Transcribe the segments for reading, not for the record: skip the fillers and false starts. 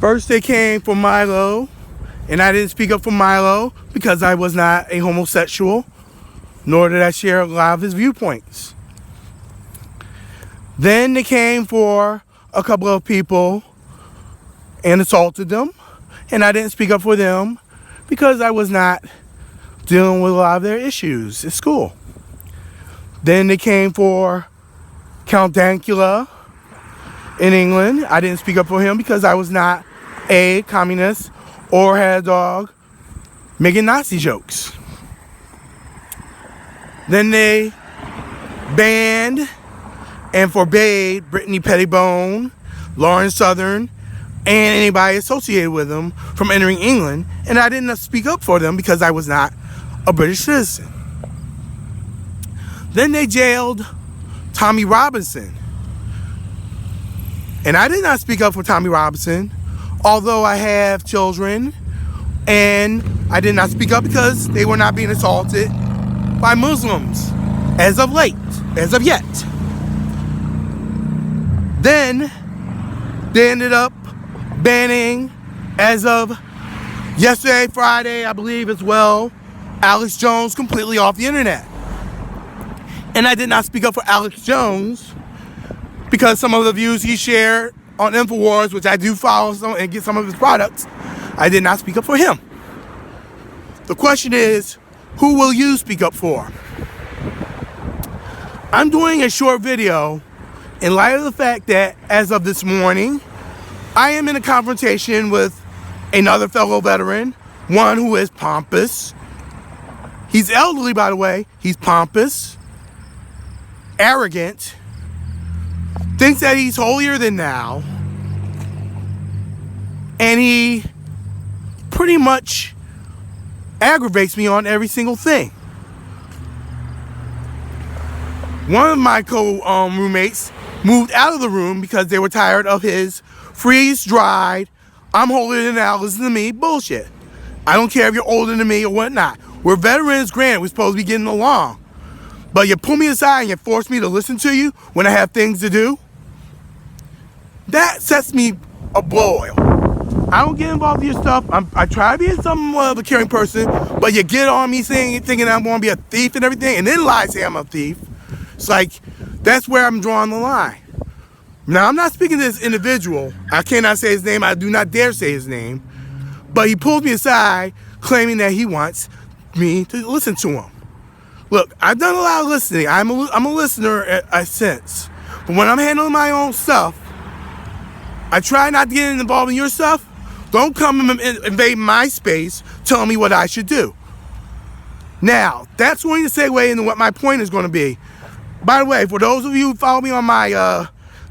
First they came for Milo, and I didn't speak up for Milo because I was not a homosexual, nor did I share a lot of his viewpoints. Then they came for a couple of people and assaulted them, and I didn't speak up for them because I was not dealing with a lot of their issues at school. Then they came for Count Dankula in England. I didn't speak up for him because I was not a communist or had a dog making Nazi jokes. Then they banned and forbade Brittany Pettibone, Lauren Southern, and anybody associated with them from entering England, and I didn't speak up for them because I was not a British citizen. Then they jailed Tommy Robinson, and I did not speak up for Tommy Robinson, although I have children, and I did not speak up because they were not being assaulted by Muslims as of yet. Then they ended up banning, as of yesterday, Friday, I believe as well, Alex Jones completely off the internet. And I did not speak up for Alex Jones because some of the views he shared on InfoWars, which I do follow some and get some of his products, I did not speak up for him. The question is, who will you speak up for? I'm doing a short video in light of the fact that as of this morning, I am in a confrontation with another fellow veteran, one who is pompous. He's elderly, by the way. He's pompous, arrogant, thinks that he's holier than thou, and he pretty much aggravates me on every single thing. One of my roommates moved out of the room because they were tired of his freeze-dried, I'm holier than thou, listen to me bullshit. I don't care if you're older than me or whatnot. We're veterans, granted, we're supposed to be getting along. But you pull me aside and you force me to listen to you when I have things to do. That sets me abroil. I don't get involved in your stuff. I try to be somewhat of a caring person, but you get on me thinking I'm going to be a thief and everything, and then lie, say I'm a thief. It's like, that's where I'm drawing the line. Now, I'm not speaking to this individual. I cannot say his name. I do not dare say his name. But he pulls me aside, claiming that he wants me to listen to him. Look, I've done a lot of listening. I'm a listener in a sense. But when I'm handling my own stuff, I try not to get involved in your stuff. Don't come and invade my space telling me what I should do. Now, that's going to segue into what my point is going to be. By the way, for those of you who follow me on my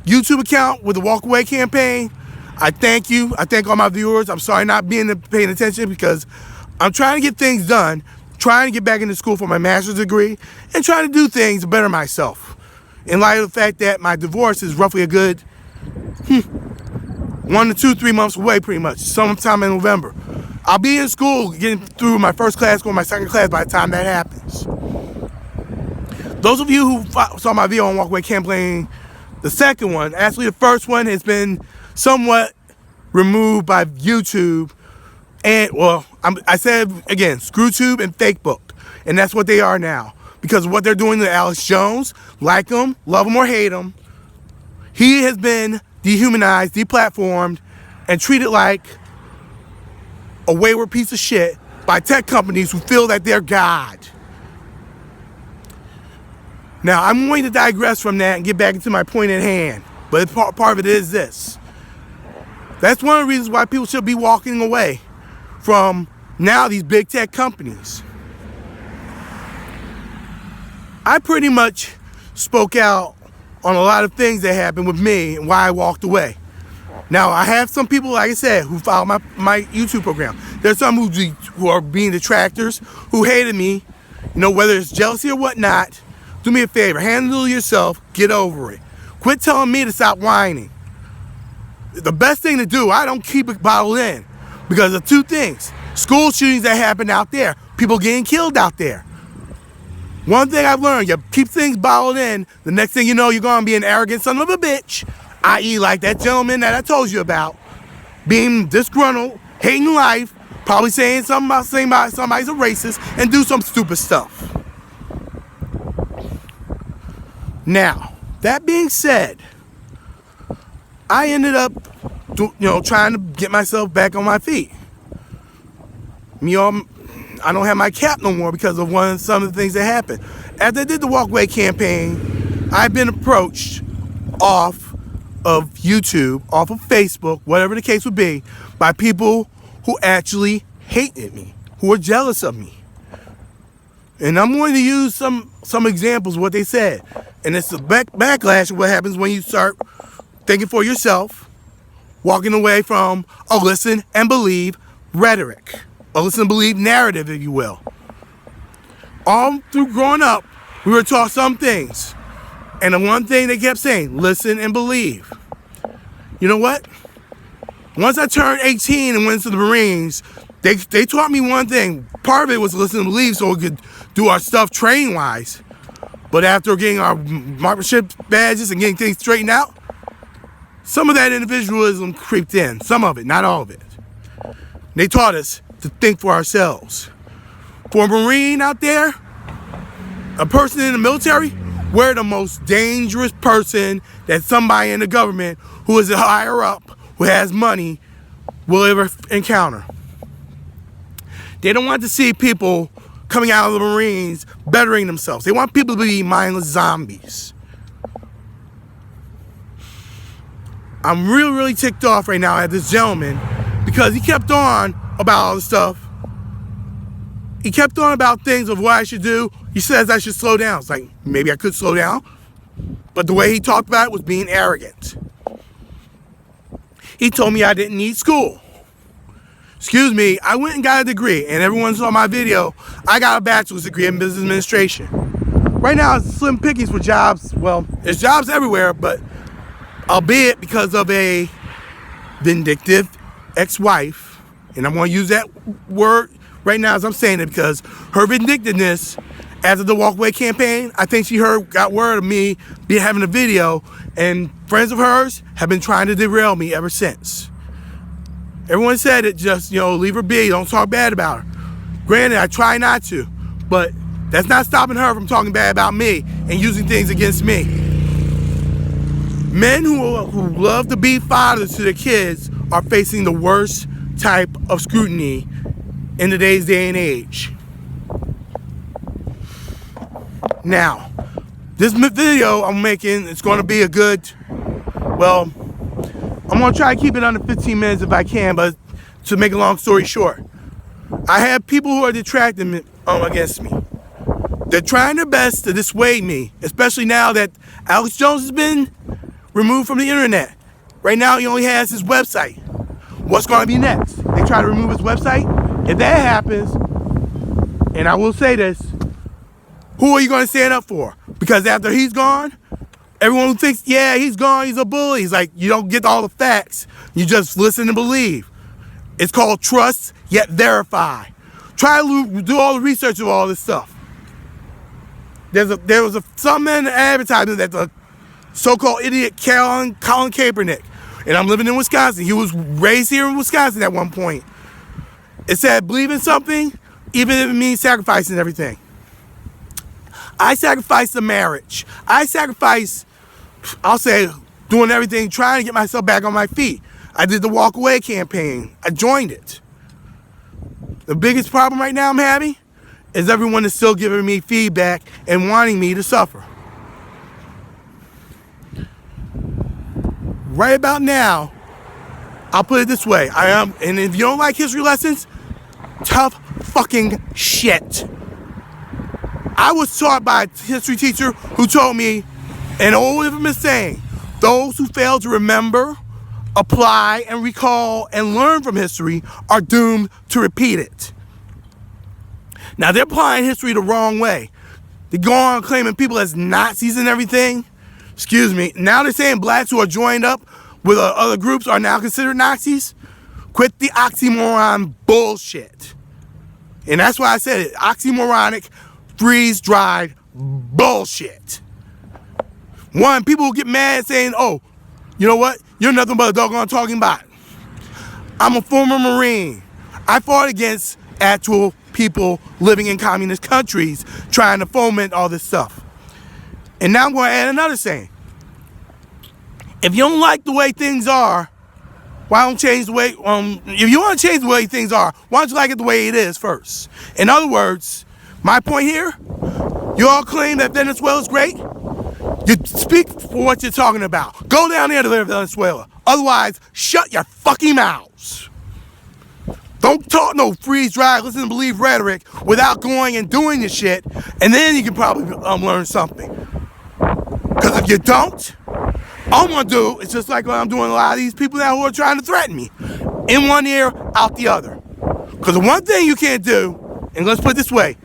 YouTube account with the Walk Away campaign, I thank you. I thank all my viewers. I'm sorry not paying attention because I'm trying to get things done, trying to get back into school for my master's degree, and trying to do things to better myself. In light of the fact that my divorce is roughly a good 1 to 3 months away, pretty much, sometime in November. I'll be in school getting through my first class, going to my second class by the time that happens. Those of you who saw my video on Walk Away campaign, the second one, actually the first one has been somewhat removed by YouTube. And, well, I said, again, ScrewTube and FakeBook. And that's what they are now. Because of what they're doing to Alex Jones, like him, love him or hate him, he has been dehumanized, deplatformed, and treated like a wayward piece of shit by tech companies who feel that they're God. Now, I'm going to digress from that and get back into my point at hand. But part of it is this. That's one of the reasons why people should be walking away from now these big tech companies. I pretty much spoke out on a lot of things that happened with me and why I walked away. Now, I have some people, like I said, who follow my YouTube program. There's some who are being detractors, who hated me, whether it's jealousy or whatnot. Do me a favor, handle yourself, get over it. Quit telling me to stop whining. The best thing to do, I don't keep it bottled in because of two things. School shootings that happen out there, people getting killed out there. One thing I've learned, you keep things bottled in, the next thing you know, you're going to be an arrogant son of a bitch, i.e. like that gentleman that I told you about, being disgruntled, hating life, probably saying something about somebody's a racist, and do some stupid stuff. Now, that being said, I ended up, trying to get myself back on my feet. I don't have my cap no more because of some of the things that happened. After I did the walkaway campaign, I've been approached off of YouTube, off of Facebook, whatever the case would be, by people who actually hated me, who are jealous of me. And I'm going to use some examples of what they said. And it's a backlash of what happens when you start thinking for yourself, walking away from a listen and believe rhetoric, a listen and believe narrative, if you will. All through growing up, we were taught some things. And the one thing they kept saying, listen and believe. You know what? Once I turned 18 and went to the Marines, they taught me one thing. Part of it was listen and believe so we could do our stuff training-wise. But after getting our marksmanship badges and getting things straightened out, some of that individualism creeped in. Some of it, not all of it. They taught us to think for ourselves. For a Marine out there, a person in the military, we're the most dangerous person that somebody in the government who is a higher up, who has money, will ever encounter. They don't want to see people coming out of the Marines bettering themselves. They want people to be mindless zombies. I'm really, really ticked off right now at this gentleman because he kept on about all this stuff. He kept on about things of what I should do. He says I should slow down. It's like, maybe I could slow down. But the way he talked about it was being arrogant. He told me I didn't need school. Excuse me, I went and got a degree, and everyone saw my video. I got a bachelor's degree in business administration. Right now, it's slim pickings for jobs. Well, there's jobs everywhere, but albeit because of a vindictive ex-wife, and I'm going to use that word right now as I'm saying it because her vindictiveness after the walkaway campaign, I think she got word of me having a video, and friends of hers have been trying to derail me ever since. Everyone said it, just, leave her be, don't talk bad about her. Granted, I try not to, but that's not stopping her from talking bad about me and using things against me. Men who love to be fathers to their kids are facing the worst type of scrutiny in today's day and age. Now, this video I'm making, it's going to be I'm going to try to keep it under 15 minutes if I can, but to make a long story short, I have people who are detracting against me. They're trying their best to dissuade me, especially now that Alex Jones has been removed from the internet. Right now, he only has his website. What's going to be next? They try to remove his website? If that happens, and I will say this, who are you going to stand up for? Because after he's gone, everyone who thinks, yeah, he's gone, he's a bully. He's like, you don't get all the facts. You just listen and believe. It's called trust, yet verify. Try to do all the research of all this stuff. There was some in the advertisement that the so-called idiot Colin Kaepernick, and I'm living in Wisconsin. He was raised here in Wisconsin at one point. It said, believe in something, even if it means sacrificing everything. I sacrificed the marriage. I sacrificed, doing everything, trying to get myself back on my feet. I did the walkaway campaign. I joined it. The biggest problem right now I'm having is everyone is still giving me feedback and wanting me to suffer. Right about now, I'll put it this way. And if you don't like history lessons, tough fucking shit. I was taught by a history teacher who told me an old infamous saying, those who fail to remember, apply, and recall and learn from history are doomed to repeat it. Now, they're applying history the wrong way. They go on claiming people as Nazis and everything. Excuse me. Now they're saying blacks who are joined up with other groups are now considered Nazis. Quit the oxymoron bullshit. And that's why I said it. Oxymoronic, freeze-dried bullshit. One, people will get mad saying, oh, you know what? You're nothing but a doggone talking bot. I'm a former Marine. I fought against actual people living in communist countries trying to foment all this stuff. And now I'm going to add another saying. If you don't like the way things are, why don't change the way, if you want to change the way things are, why don't you like it the way it is first? In other words, my point here, you all claim that Venezuela is great. You speak for what you're talking about. Go down there to live in Venezuela. Otherwise, shut your fucking mouths. Don't talk no freeze-dried, listen and believe rhetoric without going and doing the shit, and then you can probably learn something. Because if you don't, all I'm going to do is just like what I'm doing a lot of these people now who are trying to threaten me. In one ear, out the other. Because the one thing you can't do, and let's put it this way,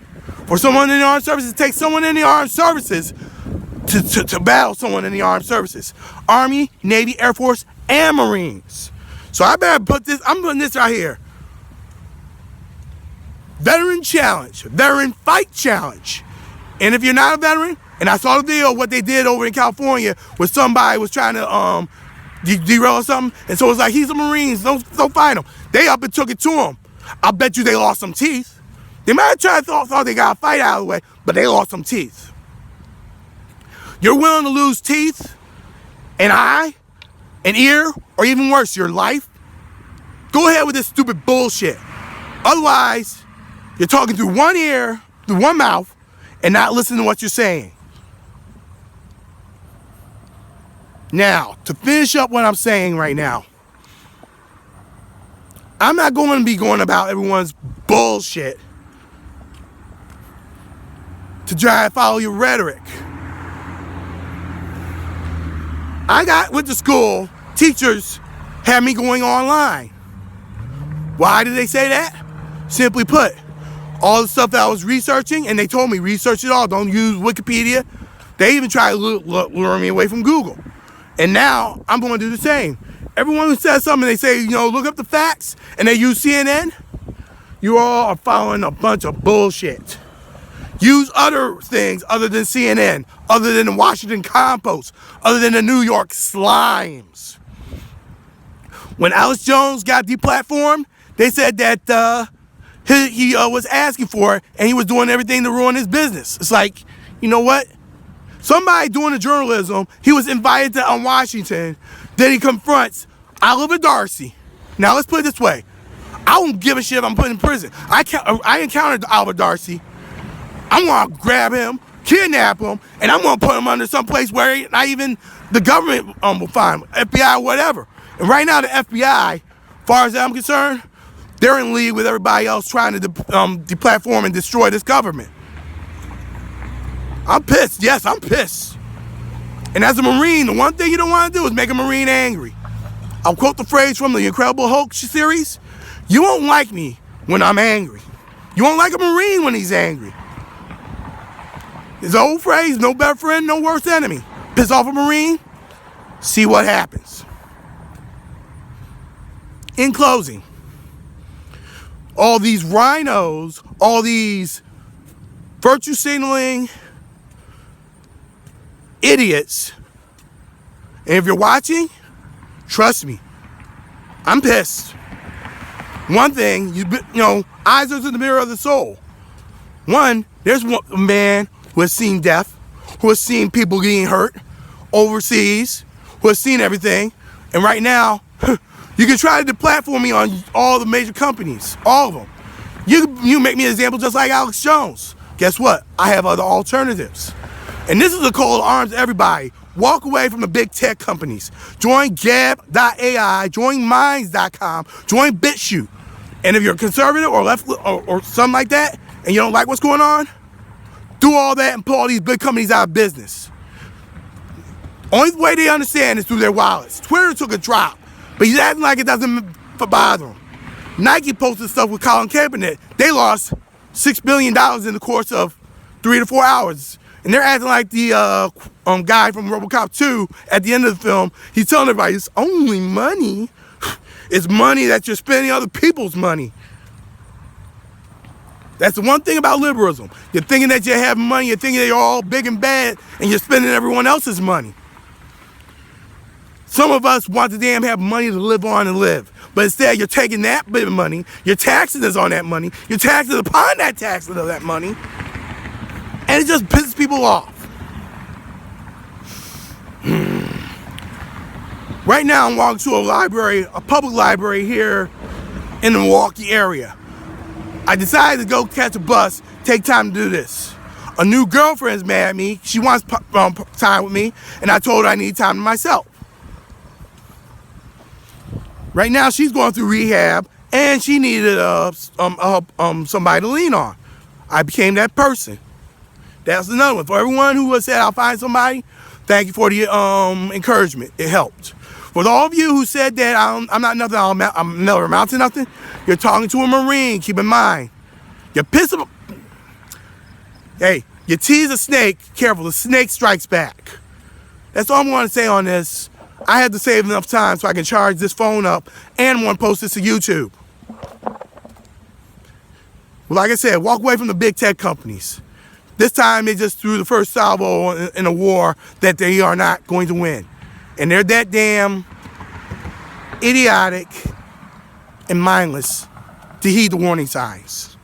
for someone in the armed services, it takes someone in the armed services to battle someone in the armed services. Army, Navy, Air Force, and Marines. So I better put this, I'm putting this right here. Veteran challenge, veteran fight challenge. And if you're not a veteran, and I saw the video of what they did over in California where somebody was trying to derail or something, and so it's like, he's a Marine, don't fight him. They up and took it to him. I bet you they lost some teeth. They might have tried thought they got a fight out of the way, but they lost some teeth. You're willing to lose teeth, an eye, an ear, or even worse, your life? Go ahead with this stupid bullshit. Otherwise, you're talking through one ear, through one mouth, and not listening to what you're saying. Now, to finish up what I'm saying right now, I'm not going to be going about everyone's bullshit to try to follow your rhetoric. went to school, teachers had me going online. Why did they say that? Simply put, all the stuff that I was researching, and they told me, research it all, don't use Wikipedia. They even tried to lure me away from Google. And now, I'm going to do the same. Everyone who says something, they say, look up the facts, and they use CNN, you all are following a bunch of bullshit. Use other things other than CNN, other than the Washington Compost, other than the New York Slimes. When Alex Jones got deplatformed, they said that he was asking for it, and he was doing everything to ruin his business. It's like, you know what? Somebody doing the journalism, he was invited to Washington, then he confronts Oliver Darcy. Now let's put it this way. I don't give a shit if I'm put in prison. I encountered Oliver Darcy. I'm going to grab him, kidnap him, and I'm going to put him under some place where not even the government will find him, FBI, whatever. And right now the FBI, as far as I'm concerned, they're in league with everybody else trying to deplatform and destroy this government. I'm pissed. Yes, I'm pissed. And as a Marine, the one thing you don't want to do is make a Marine angry. I'll quote the phrase from the Incredible Hulk series. You won't like me when I'm angry. You won't like a Marine when he's angry. It's an old phrase, no better friend, no worse enemy. Piss off a Marine, see what happens. In closing, all these rhinos, all these virtue signaling idiots, and if you're watching, trust me, I'm pissed. One thing, eyes are in the mirror of the soul. One, there's a man who has seen death, who has seen people getting hurt overseas, who has seen everything, and right now, you can try to deplatform me on all the major companies, all of them. You make me an example just like Alex Jones. Guess what? I have other alternatives. And this is a call to arms to everybody. Walk away from the big tech companies. Join Gab.ai, join Minds.com, join BitChute. And if you're conservative or left or something like that, and you don't like what's going on, do all that and pull all these big companies out of business. Only way they understand is through their wallets. Twitter took a drop, but he's acting like it doesn't bother him. Nike posted stuff with Colin Kaepernick. They lost $6 billion in the course of 3 to 4 hours. And they're acting like the guy from RoboCop 2 at the end of the film. He's telling everybody, it's only money. It's money that you're spending other people's money. That's the one thing about liberalism. You're thinking that you have money, you're thinking that you're all big and bad, and you're spending everyone else's money. Some of us want to damn have money to live on and live. But instead, you're taking that bit of money, you're taxing us on that money, you're taxing upon that taxing of that money, and it just pisses people off. Right now, I'm walking to a library, a public library here in the Milwaukee area. I decided to go catch a bus, take time to do this. A new girlfriend's mad at me. She wants time with me, and I told her I need time to myself. Right now, she's going through rehab, and she needed somebody to lean on. I became that person. That's another one. For everyone who has said I'll find somebody, thank you for the encouragement. It helped. For all of you who said that I'm not nothing, I'm never amount to nothing, you're talking to a Marine. Keep in mind, you piss him. Hey, you tease a snake. Careful, the snake strikes back. That's all I'm going to say on this. I had to save enough time so I can charge this phone up and want to post this to YouTube. Well, like I said, walk away from the big tech companies. This time they just threw the first salvo in a war that they are not going to win. And they're that damn idiotic and mindless to heed the warning signs.